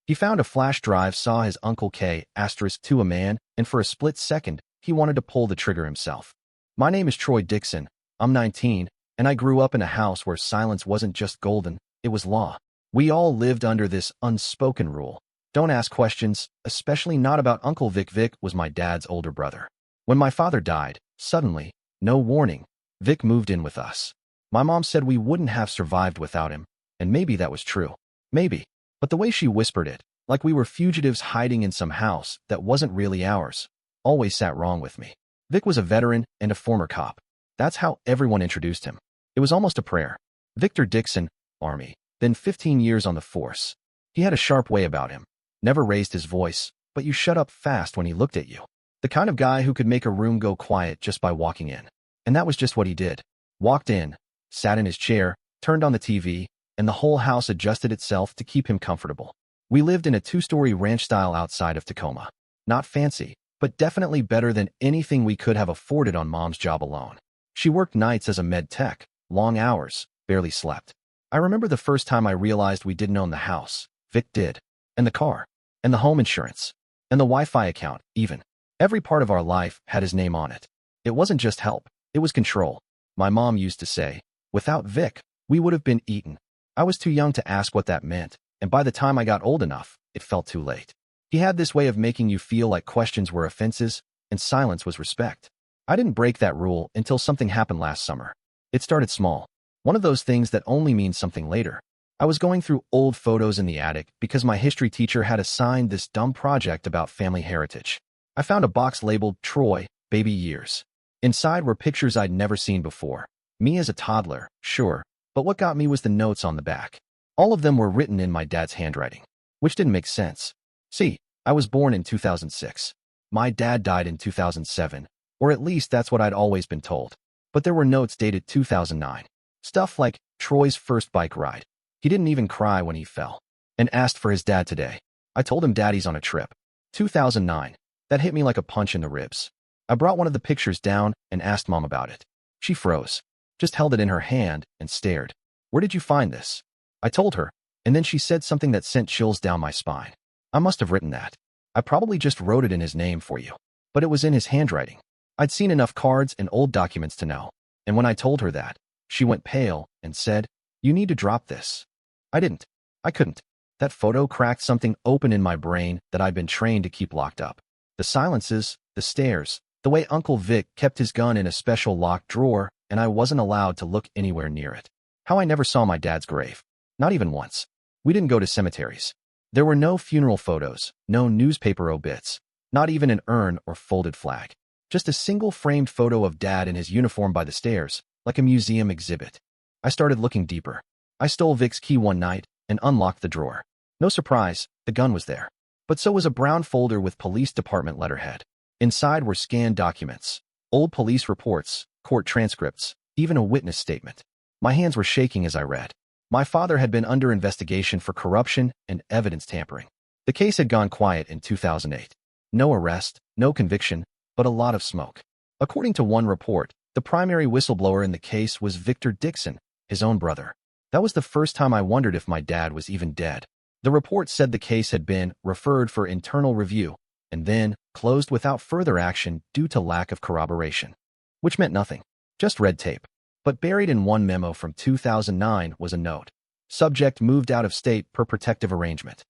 He found a flash drive, saw his Uncle K asterisk to a man, and for a split second, he wanted to pull the trigger himself. My name is Troy Dixon. I'm 19, and I grew up in a house where silence wasn't just golden, it was law. We all lived under this unspoken rule. Don't ask questions, especially not about Uncle Vic. Vic was my dad's older brother. When my father died, suddenly, no warning, Vic moved in with us. My mom said we wouldn't have survived without him, and maybe that was true. Maybe. But the way she whispered it, like we were fugitives hiding in some house that wasn't really ours, always sat wrong with me. Vic was a veteran and a former cop. That's how everyone introduced him. It was almost a prayer. Victor Dixon, Army, then 15 years on the force. He had a sharp way about him. Never raised his voice, but you shut up fast when he looked at you. The kind of guy who could make a room go quiet just by walking in. And that was just what he did. Walked in, sat in his chair, turned on the TV, and the whole house adjusted itself to keep him comfortable. We lived in a 2-story ranch style outside of Tacoma. Not fancy, but definitely better than anything we could have afforded on Mom's job alone. She worked nights as a med tech, long hours, barely slept. I remember the first time I realized we didn't own the house. Vic did. And the car. And the home insurance. And the Wi-Fi account, even. Every part of our life had his name on it. It wasn't just help, it was control. My mom used to say, without Vic, we would have been eaten. I was too young to ask what that meant, and by the time I got old enough, it felt too late. He had this way of making you feel like questions were offenses, and silence was respect. I didn't break that rule until something happened last summer. It started small. One of those things that only means something later. I was going through old photos in the attic because my history teacher had assigned this dumb project about family heritage. I found a box labeled Troy, Baby Years. Inside were pictures I'd never seen before. Me as a toddler, sure, but what got me was the notes on the back. All of them were written in my dad's handwriting, which didn't make sense. See, I was born in 2006. My dad died in 2007, or at least that's what I'd always been told. But there were notes dated 2009. Stuff like Troy's first bike ride. He didn't even cry when he fell. And asked for his dad today. I told him Daddy's on a trip. 2009. That hit me like a punch in the ribs. I brought one of the pictures down and asked Mom about it. She froze. Just held it in her hand and stared. Where did you find this? I told her, and then she said something that sent chills down my spine. I must have written that. I probably just wrote it in his name for you. But it was in his handwriting. I'd seen enough cards and old documents to know. And when I told her that, she went pale and said, "You need to drop this." I didn't. I couldn't. That photo cracked something open in my brain that I'd been trained to keep locked up. The silences, the stares, the way Uncle Vic kept his gun in a special locked drawer, and I wasn't allowed to look anywhere near it. How I never saw my dad's grave. Not even once. We didn't go to cemeteries. There were no funeral photos, no newspaper obits, not even an urn or folded flag. Just a single framed photo of Dad in his uniform by the stairs, like a museum exhibit. I started looking deeper. I stole Vic's key one night and unlocked the drawer. No surprise, the gun was there. But so was a brown folder with police department letterhead. Inside were scanned documents, old police reports, court transcripts, even a witness statement. My hands were shaking as I read. My father had been under investigation for corruption and evidence tampering. The case had gone quiet in 2008. No arrest, no conviction, but a lot of smoke. According to one report, the primary whistleblower in the case was Victor Dixon, his own brother. That was the first time I wondered if my dad was even dead. The report said the case had been referred for internal review and then closed without further action due to lack of corroboration. Which meant nothing. Just red tape. But buried in one memo from 2009 was a note. Subject moved out of state per protective arrangement.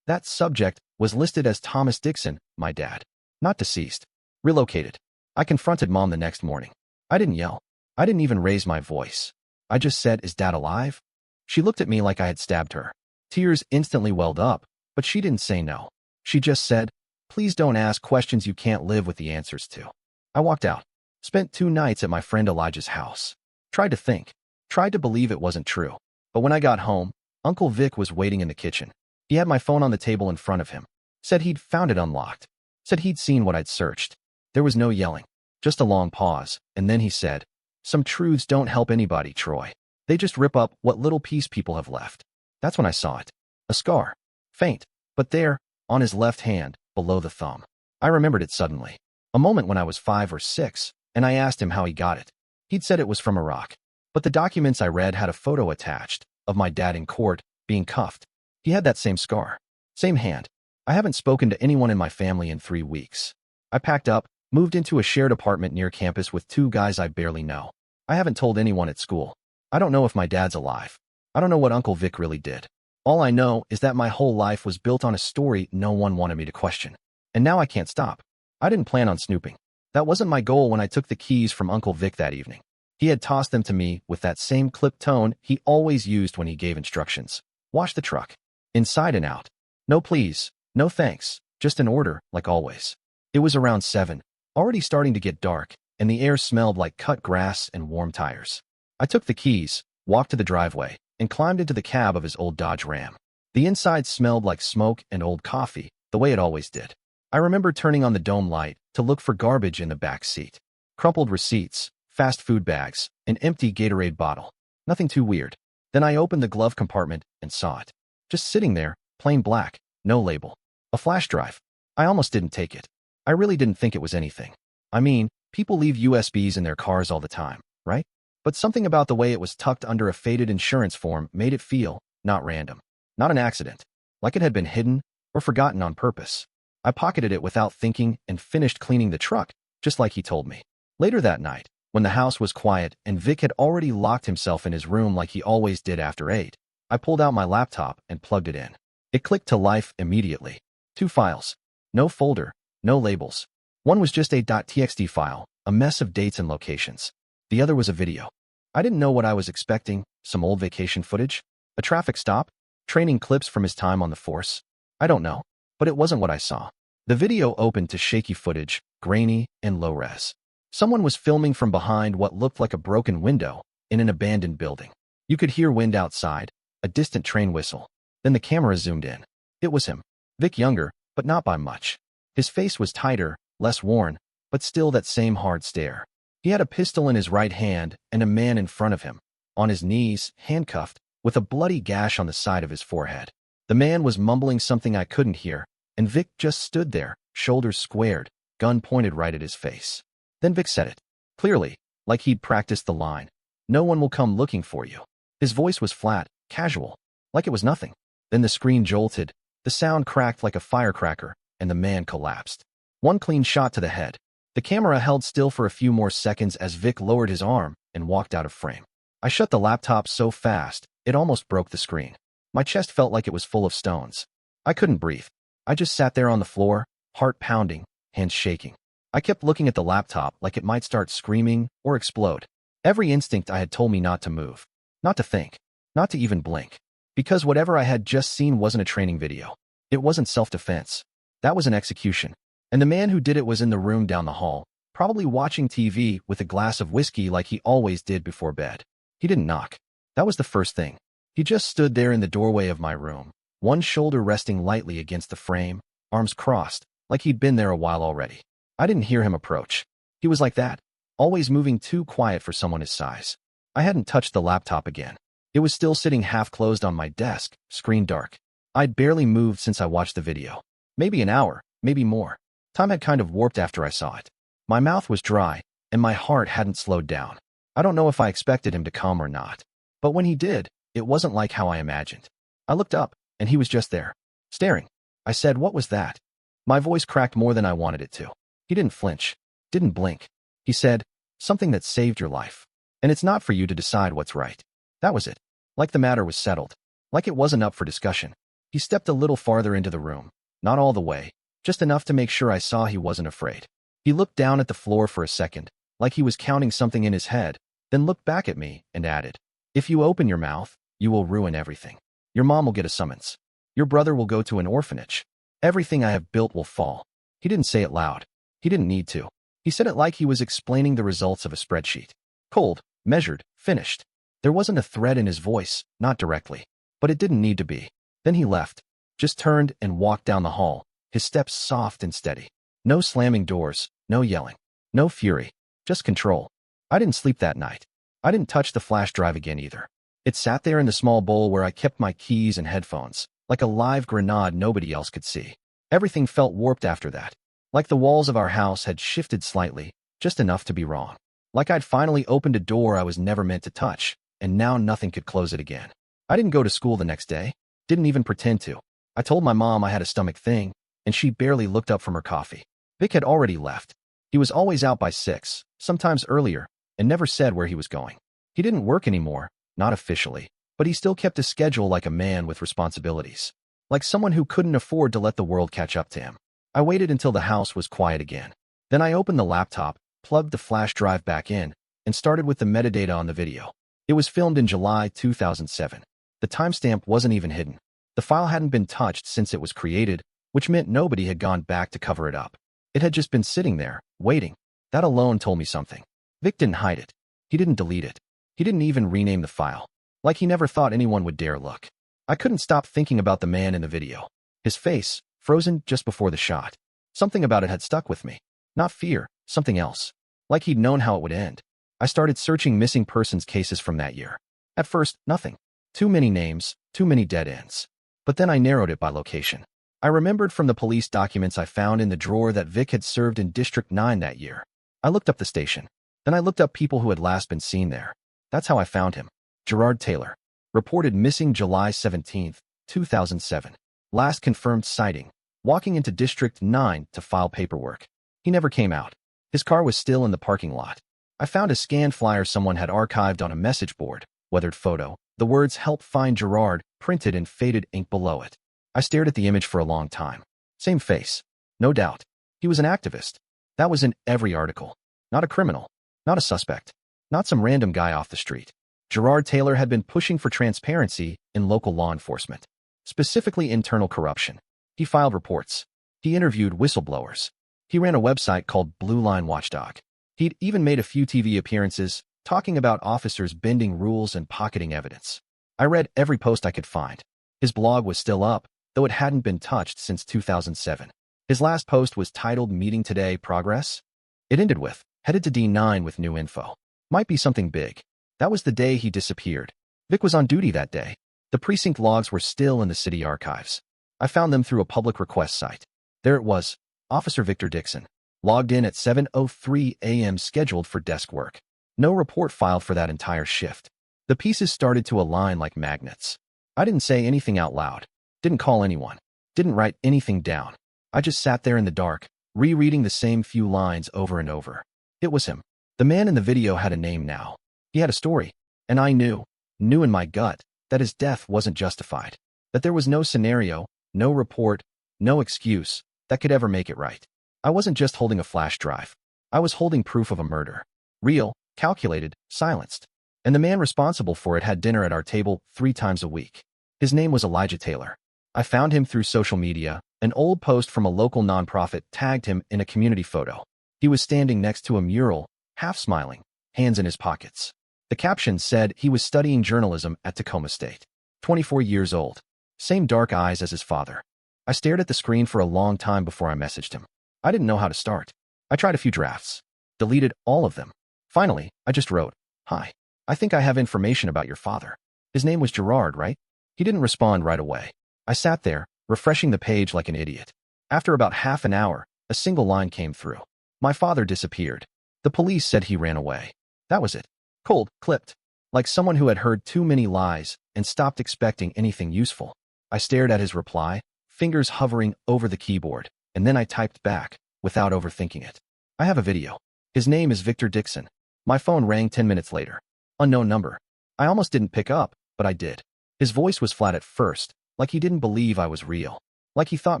That subject was listed as Thomas Dixon, my dad. Not deceased. Relocated. I confronted Mom the next morning. I didn't yell. I didn't even raise my voice. I just said, "Is Dad alive?" She looked at me like I had stabbed her. Tears instantly welled up, but she didn't say no. She just said, "Please don't ask questions you can't live with the answers to." I walked out. Spent 2 nights at my friend Elijah's house. Tried to think. Tried to believe it wasn't true. But when I got home, Uncle Vic was waiting in the kitchen. He had my phone on the table in front of him. Said he'd found it unlocked. Said he'd seen what I'd searched. There was no yelling. Just a long pause, and then he said, "Some truths don't help anybody, Troy. They just rip up what little piece people have left." That's when I saw it. A scar. Faint. But there, on his left hand, below the thumb. I remembered it suddenly. A moment when I was 5 or 6, and I asked him how he got it. He'd said it was from Iraq. But the documents I read had a photo attached of my dad in court, being cuffed. He had that same scar. Same hand. I haven't spoken to anyone in my family in 3 weeks. I packed up, moved into a shared apartment near campus with 2 guys I barely know. I haven't told anyone at school. I don't know if my dad's alive. I don't know what Uncle Vic really did. All I know is that my whole life was built on a story no one wanted me to question. And now I can't stop. I didn't plan on snooping. That wasn't my goal when I took the keys from Uncle Vic that evening. He had tossed them to me with that same clipped tone he always used when he gave instructions. Wash the truck. Inside and out. No please, no thanks, just an order, like always. It was around 7, already starting to get dark, and the air smelled like cut grass and warm tires. I took the keys, walked to the driveway, and climbed into the cab of his old Dodge Ram. The inside smelled like smoke and old coffee, the way it always did. I remember turning on the dome light to look for garbage in the back seat. Crumpled receipts, fast food bags, an empty Gatorade bottle. Nothing too weird. Then I opened the glove compartment and saw it. Just sitting there, plain black, no label. A flash drive. I almost didn't take it. I really didn't think it was anything. I mean, people leave USBs in their cars all the time, right? But something about the way it was tucked under a faded insurance form made it feel, not random, not an accident, like it had been hidden or forgotten on purpose. I pocketed it without thinking and finished cleaning the truck, just like he told me. Later that night, when the house was quiet and Vic had already locked himself in his room like he always did after 8, I pulled out my laptop and plugged it in. It clicked to life immediately. 2 files. No folder, no labels. One was just a .txt file, a mess of dates and locations. The other was a video. I didn't know what I was expecting, some old vacation footage, a traffic stop, training clips from his time on the force. I don't know, but it wasn't what I saw. The video opened to shaky footage, grainy and low-res. Someone was filming from behind what looked like a broken window in an abandoned building. You could hear wind outside, a distant train whistle. Then the camera zoomed in. It was him. Vic younger, but not by much. His face was tighter, less worn, but still that same hard stare. He had a pistol in his right hand and a man in front of him, on his knees, handcuffed, with a bloody gash on the side of his forehead. The man was mumbling something I couldn't hear, and Vic just stood there, shoulders squared, gun pointed right at his face. Then Vic said it, clearly, like he'd practiced the line. No one will come looking for you. His voice was flat, casual, like it was nothing. Then the screen jolted, the sound cracked like a firecracker, and the man collapsed. One clean shot to the head. The camera held still for a few more seconds as Vic lowered his arm and walked out of frame. I shut the laptop so fast, it almost broke the screen. My chest felt like it was full of stones. I couldn't breathe. I just sat there on the floor, heart pounding, hands shaking. I kept looking at the laptop like it might start screaming or explode. Every instinct I had told me not to move, not to think, not to even blink. Because whatever I had just seen wasn't a training video. It wasn't self-defense. That was an execution. And the man who did it was in the room down the hall, probably watching TV with a glass of whiskey like he always did before bed. He didn't knock. That was the first thing. He just stood there in the doorway of my room, one shoulder resting lightly against the frame, arms crossed, like he'd been there a while already. I didn't hear him approach. He was like that, always moving too quiet for someone his size. I hadn't touched the laptop again. It was still sitting half-closed on my desk, screen dark. I'd barely moved since I watched the video. Maybe an hour, maybe more. Time had kind of warped after I saw it. My mouth was dry, and my heart hadn't slowed down. I don't know if I expected him to come or not. But when he did, it wasn't like how I imagined. I looked up, and he was just there, staring. I said, "What was that?" My voice cracked more than I wanted it to. He didn't flinch, didn't blink. He said, "Something that saved your life. And it's not for you to decide what's right." That was it. Like the matter was settled. Like it wasn't up for discussion. He stepped a little farther into the room. Not all the way, just enough to make sure I saw he wasn't afraid. He looked down at the floor for a second, like he was counting something in his head, then looked back at me and added, "If you open your mouth, you will ruin everything. Your mom will get a summons. Your brother will go to an orphanage. Everything I have built will fall." He didn't say it loud. He didn't need to. He said it like he was explaining the results of a spreadsheet. Cold, measured, finished. There wasn't a threat in his voice, not directly. But it didn't need to be. Then he left, just turned and walked down the hall, his steps soft and steady. No slamming doors, no yelling, no fury, just control. I didn't sleep that night. I didn't touch the flash drive again either. It sat there in the small bowl where I kept my keys and headphones, like a live grenade nobody else could see. Everything felt warped after that. Like the walls of our house had shifted slightly, just enough to be wrong. Like I'd finally opened a door I was never meant to touch, and now nothing could close it again. I didn't go to school the next day. Didn't even pretend to. I told my mom I had a stomach thing, and she barely looked up from her coffee. Vic had already left. He was always out by 6, sometimes earlier, and never said where he was going. He didn't work anymore, not officially, but he still kept a schedule like a man with responsibilities. Like someone who couldn't afford to let the world catch up to him. I waited until the house was quiet again. Then I opened the laptop, plugged the flash drive back in, and started with the metadata on the video. It was filmed in July 2007. The timestamp wasn't even hidden. The file hadn't been touched since it was created, which meant nobody had gone back to cover it up. It had just been sitting there, waiting. That alone told me something. Vic didn't hide it. He didn't delete it. He didn't even rename the file. Like he never thought anyone would dare look. I couldn't stop thinking about the man in the video. His face, frozen just before the shot. Something about it had stuck with me. Not fear, something else. Like he'd known how it would end. I started searching missing persons cases from that year. At first, nothing. Too many names, too many dead ends. But then I narrowed it by location. I remembered from the police documents I found in the drawer that Vic had served in District 9 that year. I looked up the station. Then I looked up people who had last been seen there. That's how I found him. Gerard Taylor. Reported missing July 17, 2007. Last confirmed sighting. Walking into District 9 to file paperwork. He never came out. His car was still in the parking lot. I found a scanned flyer someone had archived on a message board, weathered photo. The words "Help Find Gerard" printed in faded ink below it. I stared at the image for a long time. Same face. No doubt. He was an activist. That was in every article. Not a criminal. Not a suspect. Not some random guy off the street. Gerard Taylor had been pushing for transparency in local law enforcement. Specifically internal corruption. He filed reports. He interviewed whistleblowers. He ran a website called Blue Line Watchdog. He'd even made a few TV appearances, talking about officers bending rules and pocketing evidence. I read every post I could find. His blog was still up, though it hadn't been touched since 2007. His last post was titled "Meeting Today, Progress?" It ended with, "Headed to D9 with new info." Might be something big. That was the day he disappeared. Vic was on duty that day. The precinct logs were still in the city archives. I found them through a public request site. There it was, Officer Victor Dixon, logged in at 7:03 a.m. scheduled for desk work. No report filed for that entire shift. The pieces started to align like magnets. I didn't say anything out loud. Didn't call anyone. Didn't write anything down. I just sat there in the dark, rereading the same few lines over and over. It was him. The man in the video had a name now. He had a story. And I knew in my gut, that his death wasn't justified. That there was no scenario, no report, no excuse that could ever make it right. I wasn't just holding a flash drive. I was holding proof of a murder. Real, calculated, silenced. And the man responsible for it had dinner at our table 3 times a week. His name was Elijah Taylor. I found him through social media. An old post from a local nonprofit tagged him in a community photo. He was standing next to a mural, half smiling, hands in his pockets. The caption said he was studying journalism at Tacoma State. 24 years old. Same dark eyes as his father. I stared at the screen for a long time before I messaged him. I didn't know how to start. I tried a few drafts. Deleted all of them. Finally, I just wrote, "Hi. I think I have information about your father. His name was Gerard, right?" He didn't respond right away. I sat there, refreshing the page like an idiot. After about half an hour, a single line came through. "My father disappeared. The police said he ran away." That was it. Cold, clipped. Like someone who had heard too many lies and stopped expecting anything useful. I stared at his reply, fingers hovering over the keyboard, and then I typed back, without overthinking it. "I have a video. His name is Victor Dixon." My phone rang 10 minutes later. Unknown number. I almost didn't pick up, but I did. His voice was flat at first, like he didn't believe I was real. Like he thought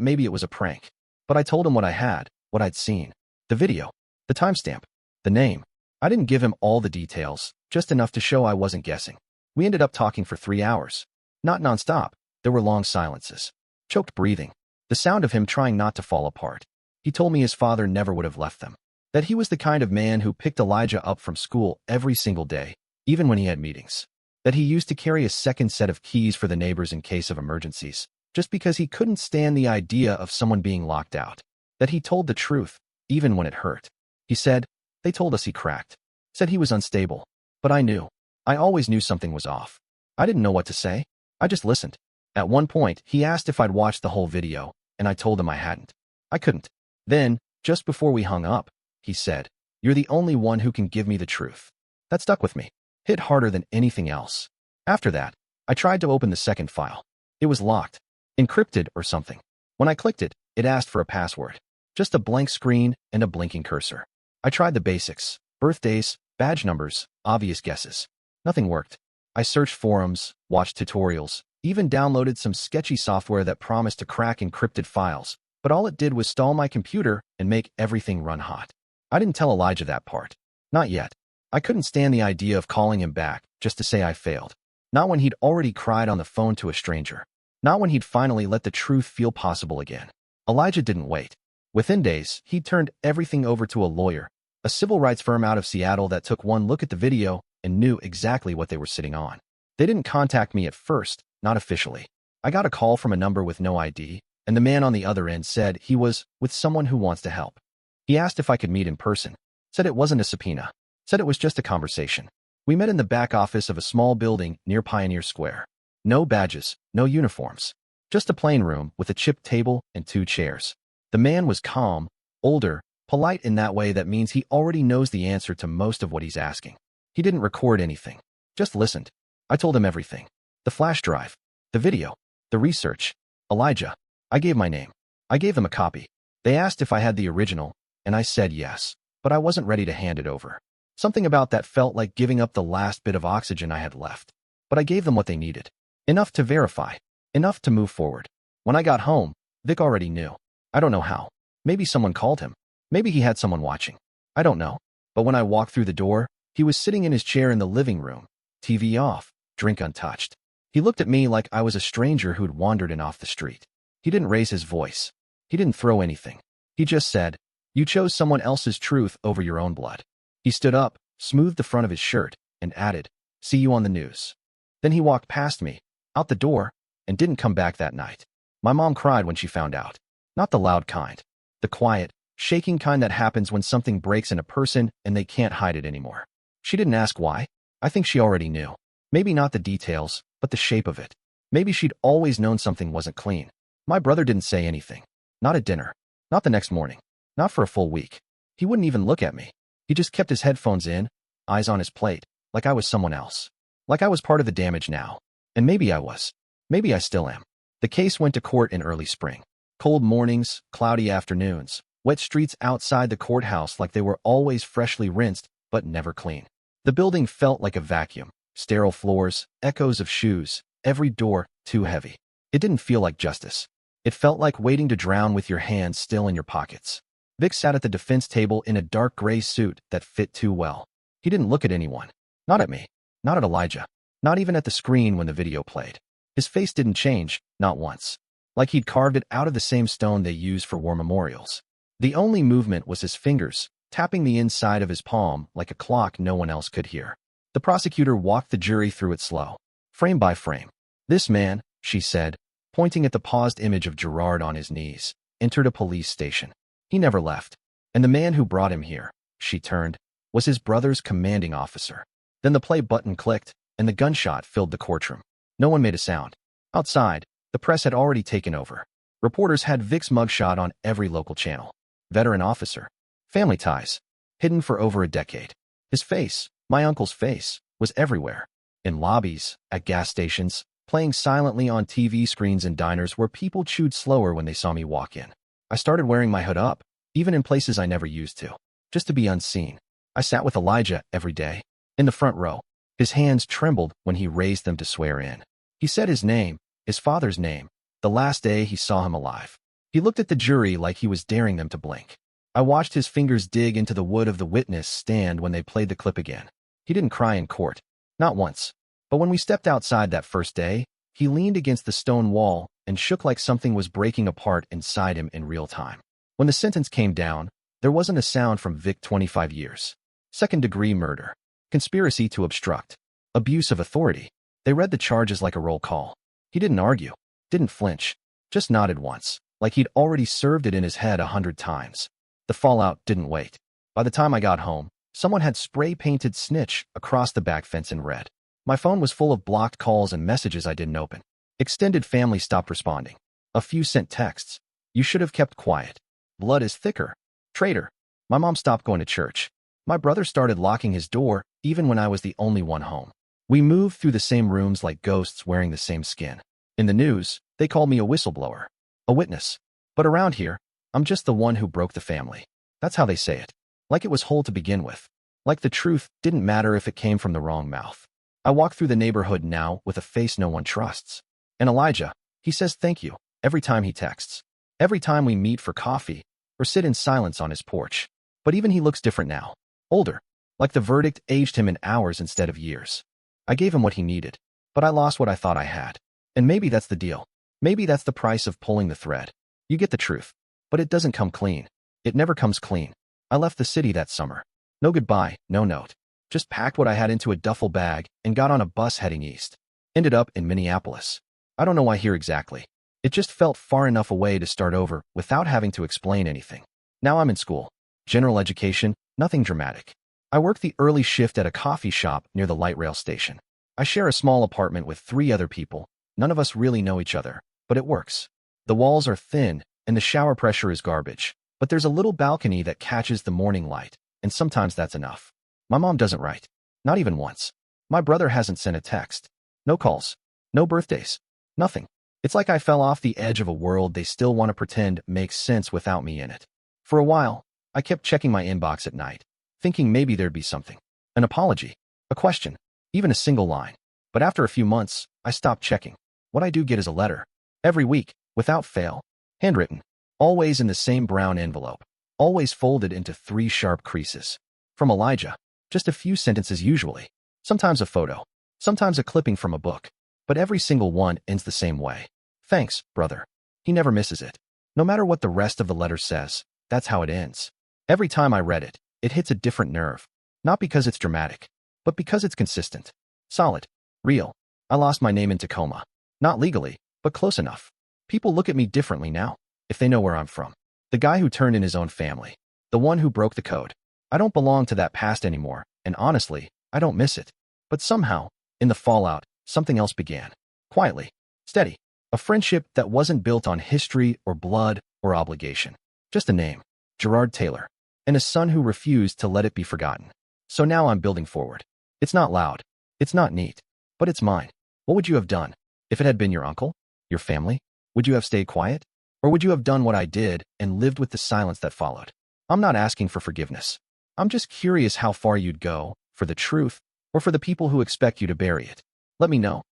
maybe it was a prank. But I told him what I had, what I'd seen. The video. The timestamp. The name. I didn't give him all the details, just enough to show I wasn't guessing. We ended up talking for 3 hours. Not nonstop. There were long silences. Choked breathing. The sound of him trying not to fall apart. He told me his father never would have left them. That he was the kind of man who picked Elijah up from school every single day, even when he had meetings. That he used to carry a second set of keys for the neighbors in case of emergencies, just because he couldn't stand the idea of someone being locked out. That he told the truth, even when it hurt. He said, "They told us he cracked." Said he was unstable. But I knew. I always knew something was off. I didn't know what to say. I just listened. At one point, he asked if I'd watched the whole video, and I told him I hadn't. I couldn't. Then, just before we hung up, he said, "You're the only one who can give me the truth." That stuck with me. Hit harder than anything else. After that, I tried to open the second file. It was locked. Encrypted or something. When I clicked it, it asked for a password. Just a blank screen and a blinking cursor. I tried the basics. Birthdays, badge numbers, obvious guesses. Nothing worked. I searched forums, watched tutorials, even downloaded some sketchy software that promised to crack encrypted files, but all it did was stall my computer and make everything run hot. I didn't tell Elijah that part. Not yet. I couldn't stand the idea of calling him back just to say I failed. Not when he'd already cried on the phone to a stranger. Not when he'd finally let the truth feel possible again. Elijah didn't wait. Within days, he'd turned everything over to a lawyer, a civil rights firm out of Seattle that took one look at the video and knew exactly what they were sitting on. They didn't contact me at first, not officially. I got a call from a number with no ID, and the man on the other end said he was with someone who wants to help. He asked if I could meet in person, said it wasn't a subpoena, said it was just a conversation. We met in the back office of a small building near Pioneer Square. No badges, no uniforms. Just a plain room with a chipped table and 2 chairs. The man was calm, older, polite in that way that means he already knows the answer to most of what he's asking. He didn't record anything, just listened. I told him everything. The flash drive, the video, the research. Elijah. I gave my name. I gave them a copy. They asked if I had the original, and I said yes, but I wasn't ready to hand it over. Something about that felt like giving up the last bit of oxygen I had left. But I gave them what they needed. Enough to verify. Enough to move forward. When I got home, Vic already knew. I don't know how. Maybe someone called him. Maybe he had someone watching. I don't know. But when I walked through the door, he was sitting in his chair in the living room, TV off, drink untouched. He looked at me like I was a stranger who'd wandered in off the street. He didn't raise his voice. He didn't throw anything. He just said, "You chose someone else's truth over your own blood." He stood up, smoothed the front of his shirt, and added, "See you on the news." Then he walked past me, out the door, and didn't come back that night. My mom cried when she found out. Not the loud kind. The quiet, shaking kind that happens when something breaks in a person and they can't hide it anymore. She didn't ask why. I think she already knew. Maybe not the details, but the shape of it. Maybe she'd always known something wasn't clean. My brother didn't say anything. Not at dinner. Not the next morning. Not for a full week. He wouldn't even look at me. He just kept his headphones in, eyes on his plate, like I was someone else. Like I was part of the damage now. And maybe I was. Maybe I still am. The case went to court in early spring. Cold mornings, cloudy afternoons, wet streets outside the courthouse like they were always freshly rinsed, but never clean. The building felt like a vacuum. Sterile floors, echoes of shoes, every door too heavy. It didn't feel like justice. It felt like waiting to drown with your hands still in your pockets. Vic sat at the defense table in a dark gray suit that fit too well. He didn't look at anyone. Not at me. Not at Elijah. Not even at the screen when the video played. His face didn't change, not once. Like he'd carved it out of the same stone they use for war memorials. The only movement was his fingers, tapping the inside of his palm like a clock no one else could hear. The prosecutor walked the jury through it slow, frame by frame. "This man," she said, pointing at the paused image of Gerard on his knees, "entered a police station. He never left. And the man who brought him here," she turned, "was his brother's commanding officer." Then the play button clicked, and the gunshot filled the courtroom. No one made a sound. Outside, the press had already taken over. Reporters had Vic's mugshot on every local channel. Veteran officer. Family ties. Hidden for over a decade. His face, my uncle's face, was everywhere. In lobbies, at gas stations, playing silently on TV screens in diners where people chewed slower when they saw me walk in. I started wearing my hood up, even in places I never used to, just to be unseen. I sat with Elijah every day, in the front row. His hands trembled when he raised them to swear in. He said his name, his father's name, the last day he saw him alive. He looked at the jury like he was daring them to blink. I watched his fingers dig into the wood of the witness stand when they played the clip again. He didn't cry in court. Not once. But when we stepped outside that first day, he leaned against the stone wall and shook like something was breaking apart inside him in real time. When the sentence came down, there wasn't a sound from Vic. 25 years. Second-degree murder. Conspiracy to obstruct. Abuse of authority. They read the charges like a roll call. He didn't argue. Didn't flinch. Just nodded once, like he'd already served it in his head 100 times. The fallout didn't wait. By the time I got home, someone had spray-painted snitch across the back fence in red. My phone was full of blocked calls and messages I didn't open. Extended family stopped responding. A few sent texts. "You should have kept quiet. Blood is thicker. Traitor." My mom stopped going to church. My brother started locking his door, even when I was the only one home. We moved through the same rooms like ghosts wearing the same skin. In the news, they called me a whistleblower, a witness. But around here, I'm just the one who broke the family. That's how they say it. Like it was whole to begin with. Like the truth didn't matter if it came from the wrong mouth. I walk through the neighborhood now with a face no one trusts. And Elijah, he says thank you every time he texts. Every time we meet for coffee or sit in silence on his porch. But even he looks different now. Older. Like the verdict aged him in hours instead of years. I gave him what he needed, but I lost what I thought I had. And maybe that's the deal. Maybe that's the price of pulling the thread. You get the truth, but it doesn't come clean. It never comes clean. I left the city that summer. No goodbye, no note. Just packed what I had into a duffel bag and got on a bus heading east. Ended up in Minneapolis. I don't know why here exactly. It just felt far enough away to start over without having to explain anything. Now I'm in school. General education, nothing dramatic. I work the early shift at a coffee shop near the light rail station. I share a small apartment with 3 other people. None of us really know each other, but it works. The walls are thin and the shower pressure is garbage, but there's a little balcony that catches the morning light, and sometimes that's enough. My mom doesn't write. Not even once. My brother hasn't sent a text. No calls. No birthdays. Nothing. It's like I fell off the edge of a world they still want to pretend makes sense without me in it. For a while, I kept checking my inbox at night, thinking maybe there'd be something. An apology. A question. Even a single line. But after a few months, I stopped checking. What I do get is a letter. Every week, without fail. Handwritten. Always in the same brown envelope. Always folded into 3 sharp creases. From Elijah. Just a few sentences usually. Sometimes a photo. Sometimes a clipping from a book. But every single one ends the same way. Thanks, brother. He never misses it. No matter what the rest of the letter says, that's how it ends. Every time I read it, it hits a different nerve. Not because it's dramatic, but because it's consistent. Solid. Real. I lost my name in Tacoma. Not legally, but close enough. People look at me differently now, if they know where I'm from. The guy who turned in his own family. The one who broke the code. I don't belong to that past anymore, and honestly, I don't miss it. But somehow, in the fallout, something else began. Quietly. Steady. A friendship that wasn't built on history or blood or obligation. Just a name. Gerard Taylor. And a son who refused to let it be forgotten. So now I'm building forward. It's not loud. It's not neat. But it's mine. What would you have done? If it had been your uncle? Your family? Would you have stayed quiet? Or would you have done what I did and lived with the silence that followed? I'm not asking for forgiveness. I'm just curious how far you'd go, for the truth, or for the people who expect you to bury it. Let me know.